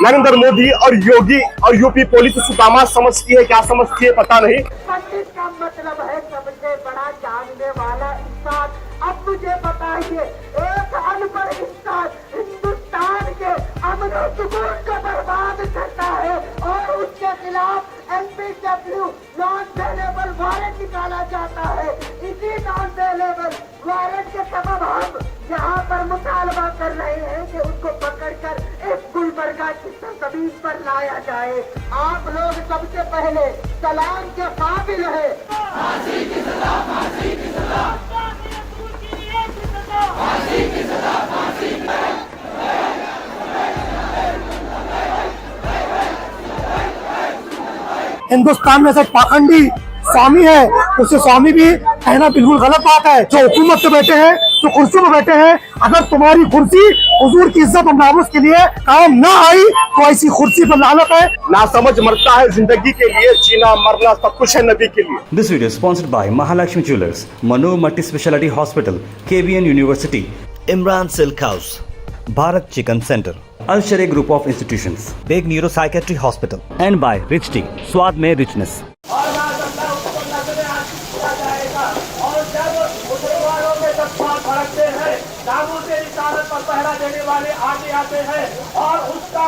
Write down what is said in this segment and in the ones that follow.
नरेंद्र मोदी और योगी और UP police उसको दामाद समझती है, क्या समझती है पता नहीं। पंडित का मतलब है सबसे बड़ा जानने वाला इंसान। अब मुझे बताइए, एक अनपढ़ इंसान हिंदुस्तान के अमन और सुकून को बर्बाद करता है और उसके खिलाफ NPW नॉन वेलेबल वारंट निकाला जाता है। इसी नॉन वेलेबल वारंट के सबब हम यहाँ पर मुतालबा कर रहे हैं कि उसको पकड़कर इस गुलबर्गा की सरजमीन पर लाया जाए। आप लोग सबसे पहले सलाम के काबिल है। फांसी की सजा, फांसी की सजा, फांसी की सजा, फांसी की सजा। हिंदुस्तान में से पाखंडी स्वामी है, उससे स्वामी भी कहना बिल्कुल गलत बात है। जो हुकूमत पे बैठे हैं, जो कुर्सी पे बैठे हैं, अगर तुम्हारी कुर्सी हुजूर की इज्जत और नामुस के लिए काम ना आई तो ऐसी कुर्सी पर लानत है। ना समझ मरता है जिंदगी के लिए, जीना मरना सब कुछ है नबी के लिए। This video is sponsored by Mahalakshmi Jewelers, Mano Multi Speciality Hospital, KBN University, Imran Silk House, Bharat Chicken Center, Al Sharia Group of Institutions, Big Neuropsychiatry Hospital, and by Rich Tea, स्वाद में richness. पहरा देने वाले आगे आते हैं और उसका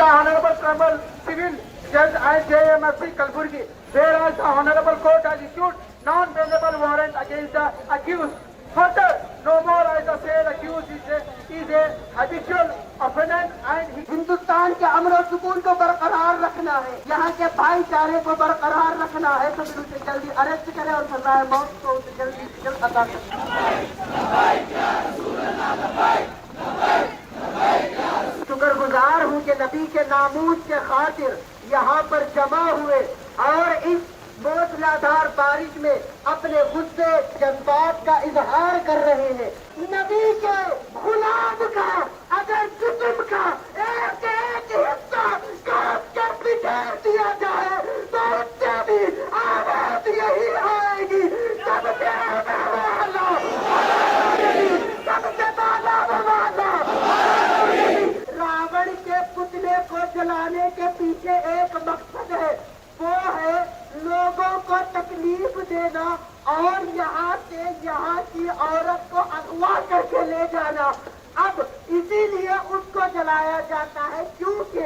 Honorable Tribal Civil Judge IJMFC Kalburgi, whereas the Honorable Court has issued non-bailable warrant against the accused. Further, no more as the said accused is a habitual offender and Hindustan के अमन और सुकून को बरकरार रखना है, यहाँ के भाईचारे को बरकरार रखना है, तो उसे जल्दी अरेस्ट करें और सजाए मौत को उसे जल्दी से जल्द अदा करें। शुक्रगुजार हूँ कि नबी के नामूस के खातिर यहाँ पर जमा हुए और इस मूसलाधार बारिश में अपने गुस्से जज्बात का इजहार कर रहे हैं। नबी के गुलाम का अगर जिस्म का एक एक हिस्सा काट कर बिखेर दिया जाए तो उससे भी आवाज यही आएगी, सबसे वाला, सबसे वाला वाला। रावण के पुतले को जलाने के पीछे एक मकसद है, वो है लोगों को तकलीफ देना और यहाँ से यहाँ की औरत को अगवा करके ले जाना। अब इसीलिए उसको जलाया जाता है क्योंकि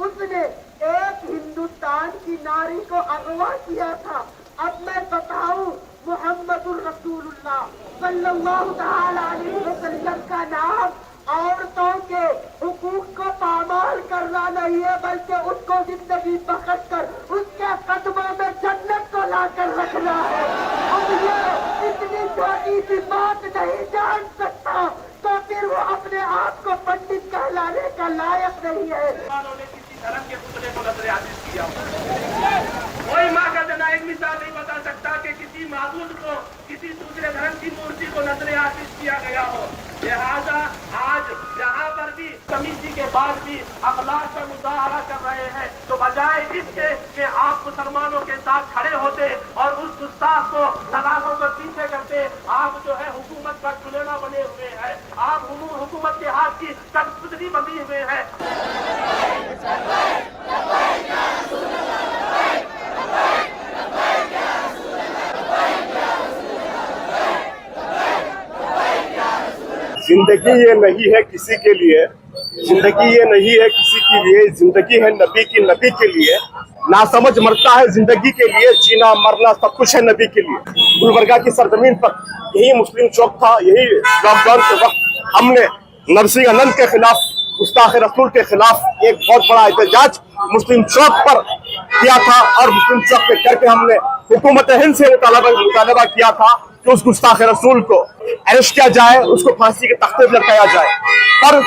उसने एक हिंदुस्तान की नारी को अगवा किया था। अब मैं बताऊं, मुहम्मदुर रसूलुल्लाह सल्लल्लाहु अलैहि वसल्लम का नाम औरतों के हुकूक को पामाल करना नहीं है, बल्कि उसको जिंदगी बख्श कर उसके कदमों में जन्नत को ला कर रखना है। अब ये इतनी छोटी सी बात नहीं जान सकता तो फिर वो अपने आप को पंडित कहलाने का लायक नहीं है। उन्होंने किसी धर्म के पुतले को नजर किया, कोई माँ का जना एक मिसाल नहीं बता सकता कि किसी माबूद को किसी दूसरे धर्म की मूर्ति को नजर किया गया हो। लिहाजा आज यहाँ पर भी कमेटी के बाद भी अखलाक का मुजाहरा कर रहे हैं, तो बजाय इसके कि आप मुसलमानों के साथ खड़े होते और उस गुस्ताख को सलाखों को पीछे करते, आप जो है हुकूमत का चुलेना बने हुए हैं, आप हुकूमत के हाथ की कठपुतली बंधी हुए हैं। जिंदगी ये नहीं है किसी के लिए, जिंदगी ये नहीं है किसी के लिए, जिंदगी है नबी की, नबी के लिए। ना समझ मरता है जिंदगी के लिए, जीना मरना सब कुछ है नबी के लिए। गुलबर्गा की सरजमीन पर यही मुस्लिम चौक था, यही लॉकडाउन के वक्त हमने नरसिंह अनंत के खिलाफ, गुस्ताख रसूल के खिलाफ एक बहुत बड़ा एहतजाज मुस्लिम चौक पर किया था और मुस्लिम चौक पे करके हमने हुकूमत हिंद से मुतालबा किया था कि उस गुस्ताख रसूल को अरेस्ट किया जाए, उसको फांसी के तख्ते पर लटकाया जाए। पर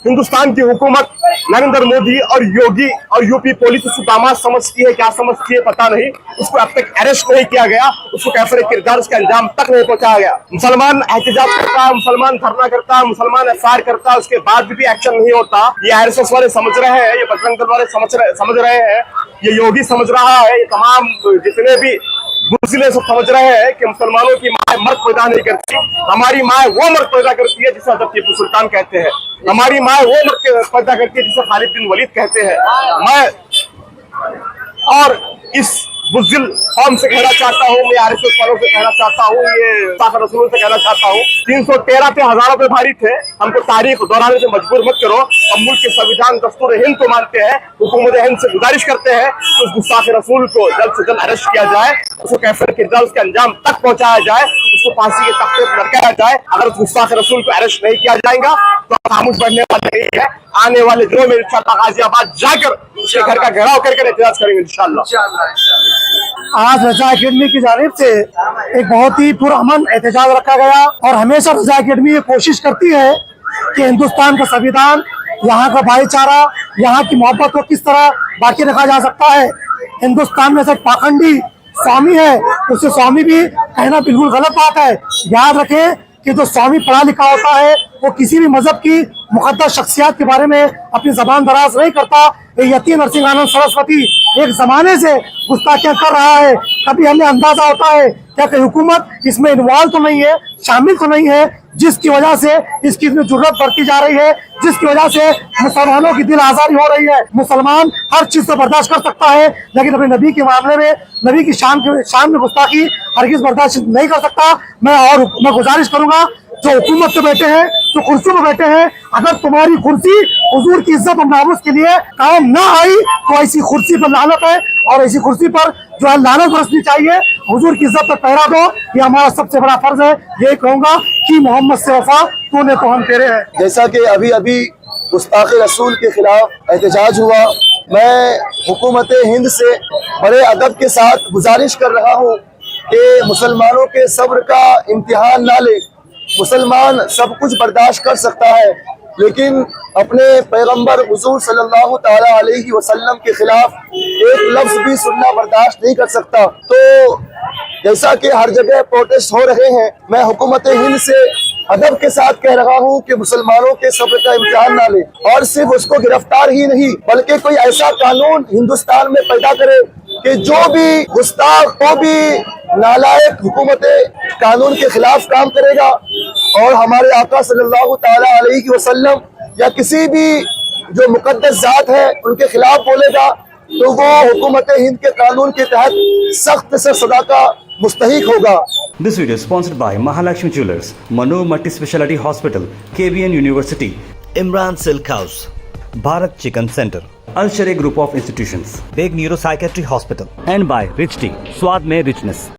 हिंदुस्तान की हुकूमत नरेंद्र मोदी और योगी और यूपी पुलिस उसको दामाद समझती है, क्या समझती है पता नहीं। उसको अब तक अरेस्ट नहीं किया गया, उसको कैफरे किरदार उसके अंजाम तक नहीं पहुंचाया गया। मुसलमान एहतजाज करता है, मुसलमान धरना करता है, मुसलमान एफआईआर करता है, उसके बाद भी एक्शन नहीं होता। ये आरएसएस वाले समझ रहे हैं, ये बजरंग दल वाले समझ रहे हैं, ये योगी समझ रहा है, ये तमाम जितने भी बुज़दिल सब समझ रहे हैं कि मुसलमानों की माँ मर्द पैदा नहीं करती, हमारी माँ वो मर्द पैदा करती है जिसे हज़रत टीपू सुल्तान कहते हैं, हमारी माँ वो मर्द पैदा करती है जिसे खालिद बिन वलीद कहते हैं। मैं और इस बुज़दिल कौम से कहना चाहता हूँ, मैं आरएसएस वालों से कहना चाहता हूँ, ये साखर रसूल से कहना चाहता हूँ, 313 पे हजारों पे भारी थे, हमको तारीख दोहराने से मजबूर मत करो। हम मुल्क के संविधान दस्तूर हिंद को मानते हैं, हुकूमत हिंद से गुजारिश करते हैं कि उस गुस्ताख रसूल को जल्द से जल्द अरेस्ट किया जाए, उसको कैफर किरदार उसके अंजाम तक पहुंचाया जाए, उसको फांसी के तख्ते पर लटकाया जाए। अगर उस गुस्ताख रसूल को अरेस्ट नहीं किया जाएगा तो खामोश बढ़ने वाले नहीं है। आने वाले दिनों में इंशाअल्लाह गाजियाबाद जाकर उसके घर का घेराव करके एहतजाज करेंगे इंशाअल्लाह। आज रजा अकेडमी की जानिब से एक बहुत ही पुरअमन एहतजाज रखा गया और हमेशा रजा अकेडमी ये कोशिश करती है कि हिंदुस्तान का संविधान, यहाँ का भाईचारा, यहाँ की मोहब्बत को किस तरह बाकी रखा जा सकता है। हिंदुस्तान में से एक पाखंडी स्वामी है, उससे स्वामी भी कहना बिल्कुल गलत बात है। याद रखें कि जो स्वामी पढ़ा लिखा होता है वो किसी भी मजहब की मुकद्दस शख्सियत के बारे में अपनी जबान दराज नहीं करता। यती नरसिंहानंद सरस्वती एक जमाने से गुस्ताखियां कर रहा है, कभी हमें अंदाजा होता है क्या कि हुकूमत इसमें इन्वॉल्व तो नहीं है, शामिल तो नहीं है, जिसकी वजह से इसकी इतनी जरूरत बढ़ती जा रही है, जिसकी वजह से मुसलमानों की दिल आजारी हो रही है। मुसलमान हर चीज से बर्दाश्त कर सकता है, लेकिन अपने नबी के मामले में, नबी की शान में गुस्ताखी हरगिज बर्दाश्त नहीं कर सकता। मैं गुजारिश करूंगा जो हुकूमत पे बैठे हैं, जो कुर्सी पे बैठे हैं, अगर तुम्हारी कुर्सी हुजूर की इज्जत और नामुस के लिए काम ना आई तो ऐसी कुर्सी पर लानत है, और ऐसी कुर्सी पर जो है लानत बरसनी चाहिए। हुजूर की इज्जत पर पहरा दो, ये हमारा सबसे बड़ा फर्ज है। यही कहूंगा कि मोहम्मद से वफा तूने तो हम तेरे हैं। जैसा कि अभी अभी गुस्ताख रसूल के खिलाफ एहतजाज हुआ, मैं हुकूमत हिंद से बड़े अदब के साथ गुजारिश कर रहा हूँ कि मुसलमानों के सब्र का इम्तिहान ना ले। मुसलमान सब कुछ बर्दाश्त कर सकता है, लेकिन अपने पैगंबर हुजूर सल्लल्लाहु ताला अलैहि वसल्लम के खिलाफ एक लफ्ज भी सुनना बर्दाश्त नहीं कर सकता। तो जैसा कि हर जगह प्रोटेस्ट हो रहे हैं, मैं हुकूमत हिंद से अदब के साथ कह रहा हूँ कि मुसलमानों के सब्र का इम्तिहान ना ले, और सिर्फ उसको गिरफ्तार ही नहीं बल्कि कोई ऐसा कानून हिंदुस्तान में पैदा करे कि जो भी गुस्ताख, को भी नालायक हुकूमत कानून के खिलाफ काम करेगा और हमारे आका सल्लल्लाहु ताला अलैहि वसल्लम या किसी भी जो मुकद्दस जात है उनके खिलाफ बोलेगा तो वो हुकूमत हिंद के कानून के तहत सख्त से सजा का मुस्तहिक होगा। This video is sponsored by Mahalakshmi Jewelers, Manu Multi Speciality Hospital, KBN University, Imran Silk House, Bharat Chicken Center, Al Sharia Group of Institutions, Big Neuropsychiatry Hospital. and by Rich Tea, Swad Mein Richness.